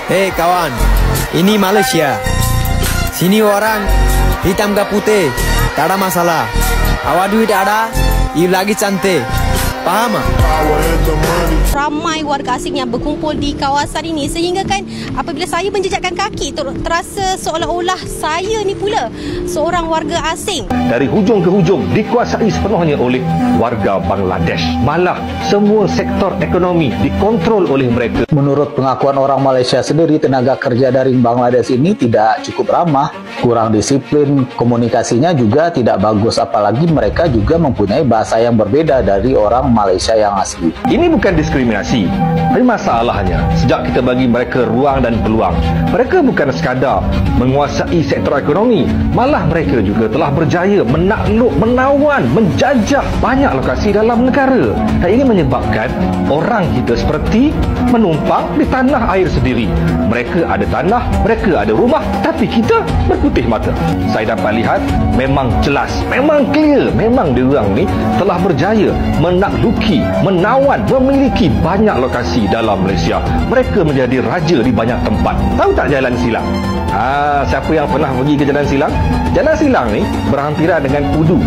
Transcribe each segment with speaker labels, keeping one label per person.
Speaker 1: Hei kawan, ini Malaysia. Sini orang hitam ke putih, tak ada masalah. Awak duit ada, you lagi cantik. Faham tak?
Speaker 2: Ramai warga asing yang berkumpul di kawasan ini sehingga kan apabila saya menjejakkan kaki terasa seolah-olah saya ni pula seorang warga asing.
Speaker 3: Dari hujung ke hujung dikuasai sepenuhnya oleh warga Bangladesh. Malah semua sektor ekonomi dikontrol oleh mereka.
Speaker 4: Menurut pengakuan orang Malaysia sendiri, tenaga kerja dari Bangladesh ini tidak cukup ramah, kurang disiplin, komunikasinya juga tidak bagus, apalagi mereka juga mempunyai bahasa yang berbeda dari orang Malaysia yang asli.
Speaker 3: Ini bukan diskriminasi, tapi masalahnya sejak kita bagi mereka ruang dan peluang, mereka bukan sekadar menguasai sektor ekonomi, malah mereka juga telah berjaya menakluk, menawan, menjajah banyak lokasi dalam negara. Dan ini menyebabkan orang kita seperti menumpang di tanah air sendiri. Mereka ada tanah, mereka ada rumah, tapi kita berputih mata. Saya dapat lihat memang jelas, memang clear, memang diorang ni telah berjaya menakluki, menawan, memiliki banyak lokasi dalam Malaysia. Mereka menjadi raja di banyak tempat. Tahu tak Jalan Silang? Siapa yang pernah pergi ke Jalan Silang? Jalan Silang ni berhampiran dengan Udu.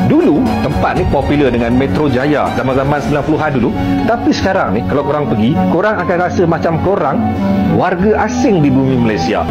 Speaker 3: Dulu tempat ni popular dengan Metro Jaya zaman-zaman 90-an dulu. Tapi sekarang ni kalau korang pergi, korang akan rasa macam korang warga asing di bumi Malaysia.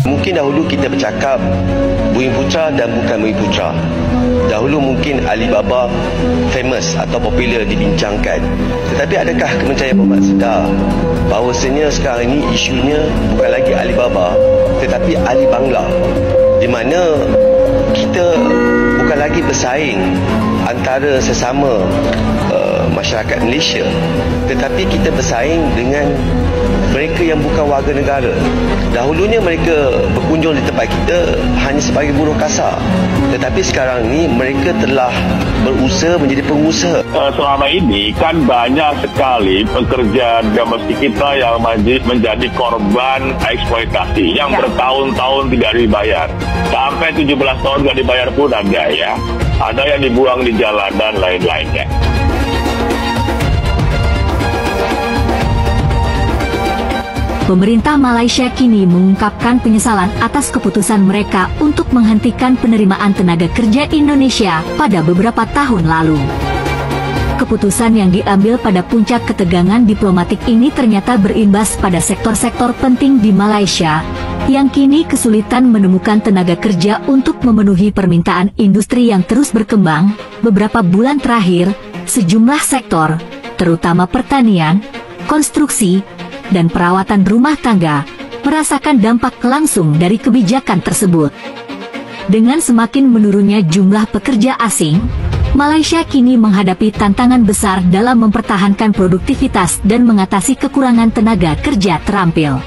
Speaker 5: Mungkin dahulu kita bercakap Bumi Putra dan bukan Bumi Putra. Dahulu mungkin Alibaba famous atau popular dibincangkan. Tetapi adakah Kementerian Perhubungan sedar bahawasanya sekarang ini isunya bukan lagi Alibaba tetapi Alibangla, di mana kita bukan lagi bersaing antara sesama masyarakat Malaysia, tetapi kita bersaing dengan mereka yang bukan warga negara. Dahulunya mereka berkunjung di tempat kita hanya sebagai buruh kasar, tetapi sekarang ni mereka telah berusaha menjadi pengusaha.
Speaker 6: Selama ini kan banyak sekali pekerja domestik kita yang menjadi korban eksploitasi yang bertahun-tahun tidak dibayar. Sampai 17 tahun tidak dibayar pun ada ya. Ada yang dibuang di jalan dan lain-lainnya.
Speaker 7: Pemerintah Malaysia kini mengungkapkan penyesalan atas keputusan mereka untuk menghentikan penerimaan tenaga kerja Indonesia pada beberapa tahun lalu. Keputusan yang diambil pada puncak ketegangan diplomatik ini ternyata berimbas pada sektor-sektor penting di Malaysia, yang kini kesulitan menemukan tenaga kerja untuk memenuhi permintaan industri yang terus berkembang. Beberapa bulan terakhir, sejumlah sektor, terutama pertanian, konstruksi, dan perawatan rumah tangga, merasakan dampak langsung dari kebijakan tersebut. Dengan semakin menurunnya jumlah pekerja asing, Malaysia kini menghadapi tantangan besar dalam mempertahankan produktivitas dan mengatasi kekurangan tenaga kerja terampil.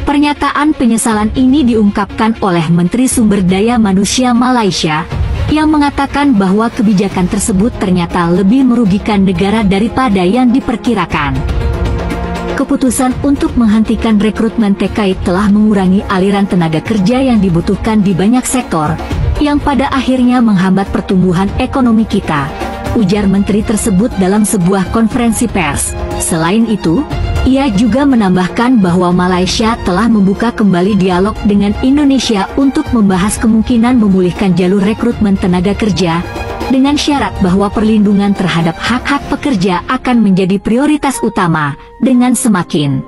Speaker 7: Pernyataan penyesalan ini diungkapkan oleh Menteri Sumber Daya Manusia Malaysia, yang mengatakan bahwa kebijakan tersebut ternyata lebih merugikan negara daripada yang diperkirakan. Keputusan untuk menghentikan rekrutmen TKI telah mengurangi aliran tenaga kerja yang dibutuhkan di banyak sektor, yang pada akhirnya menghambat pertumbuhan ekonomi kita, ujar menteri tersebut dalam sebuah konferensi pers. Selain itu, ia juga menambahkan bahwa Malaysia telah membuka kembali dialog dengan Indonesia untuk membahas kemungkinan memulihkan jalur rekrutmen tenaga kerja, dengan syarat bahwa perlindungan terhadap hak-hak pekerja akan menjadi prioritas utama. Dengan semakin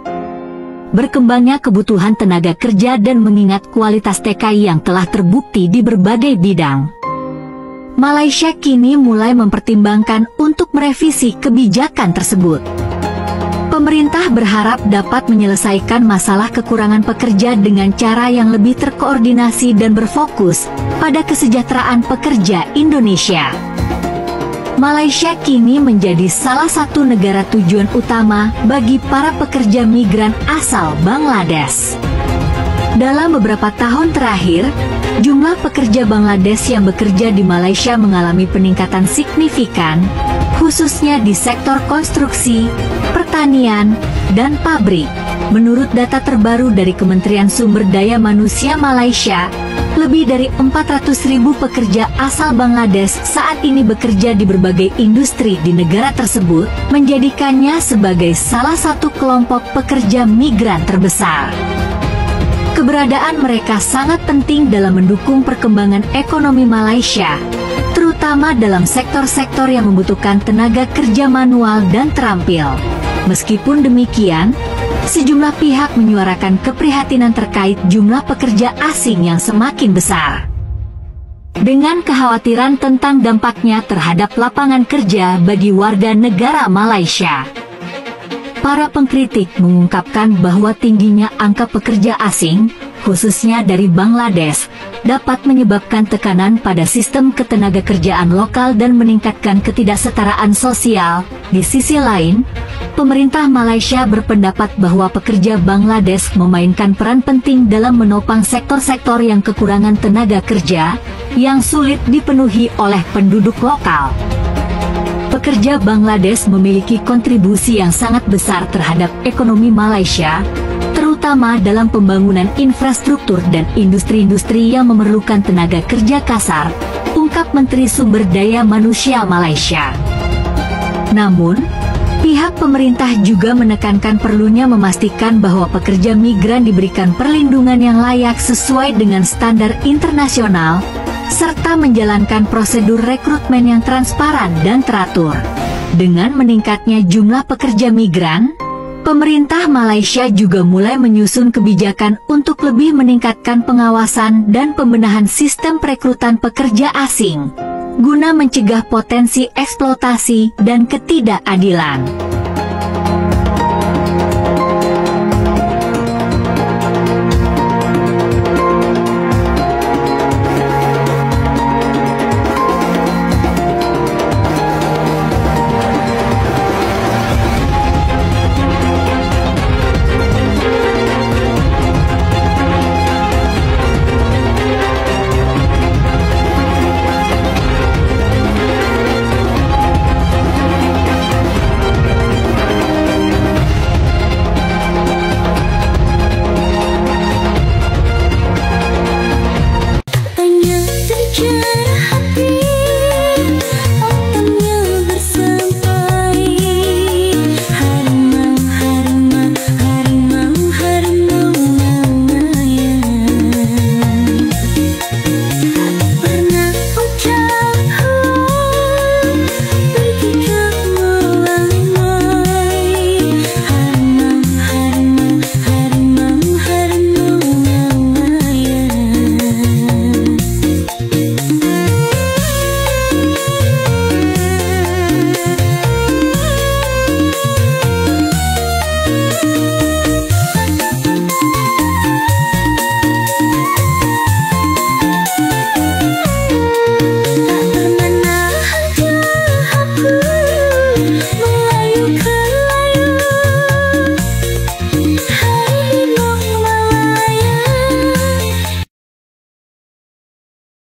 Speaker 7: berkembangnya kebutuhan tenaga kerja dan mengingat kualitas TKI yang telah terbukti di berbagai bidang, Malaysia kini mulai mempertimbangkan untuk merevisi kebijakan tersebut. Pemerintah berharap dapat menyelesaikan masalah kekurangan pekerja dengan cara yang lebih terkoordinasi dan berfokus pada kesejahteraan pekerja Indonesia. Malaysia kini menjadi salah satu negara tujuan utama bagi para pekerja migran asal Bangladesh. Dalam beberapa tahun terakhir, jumlah pekerja Bangladesh yang bekerja di Malaysia mengalami peningkatan signifikan, khususnya di sektor konstruksi, pertanian, dan pabrik. Menurut data terbaru dari Kementerian Sumber Daya Manusia Malaysia, lebih dari 400.000 pekerja asal Bangladesh saat ini bekerja di berbagai industri di negara tersebut, menjadikannya sebagai salah satu kelompok pekerja migran terbesar. Keberadaan mereka sangat penting dalam mendukung perkembangan ekonomi Malaysia, terutama dalam sektor-sektor yang membutuhkan tenaga kerja manual dan terampil. Meskipun demikian, sejumlah pihak menyuarakan keprihatinan terkait jumlah pekerja asing yang semakin besar. Dengan kekhawatiran tentang dampaknya terhadap lapangan kerja bagi warga negara Malaysia, para pengkritik mengungkapkan bahwa tingginya angka pekerja asing, khususnya dari Bangladesh, dapat menyebabkan tekanan pada sistem ketenagakerjaan lokal dan meningkatkan ketidaksetaraan sosial. Di sisi lain, pemerintah Malaysia berpendapat bahwa pekerja Bangladesh memainkan peran penting dalam menopang sektor-sektor yang kekurangan tenaga kerja, yang sulit dipenuhi oleh penduduk lokal. Pekerja Bangladesh memiliki kontribusi yang sangat besar terhadap ekonomi Malaysia, terutama dalam pembangunan infrastruktur dan industri-industri yang memerlukan tenaga kerja kasar, ungkap Menteri Sumber Daya Manusia Malaysia. Namun, pihak pemerintah juga menekankan perlunya memastikan bahwa pekerja migran diberikan perlindungan yang layak sesuai dengan standar internasional, serta menjalankan prosedur rekrutmen yang transparan dan teratur. Dengan meningkatnya jumlah pekerja migran, pemerintah Malaysia juga mulai menyusun kebijakan untuk lebih meningkatkan pengawasan dan pembenahan sistem perekrutan pekerja asing, guna mencegah potensi eksploitasi dan ketidakadilan.
Speaker 8: Hanya terjadi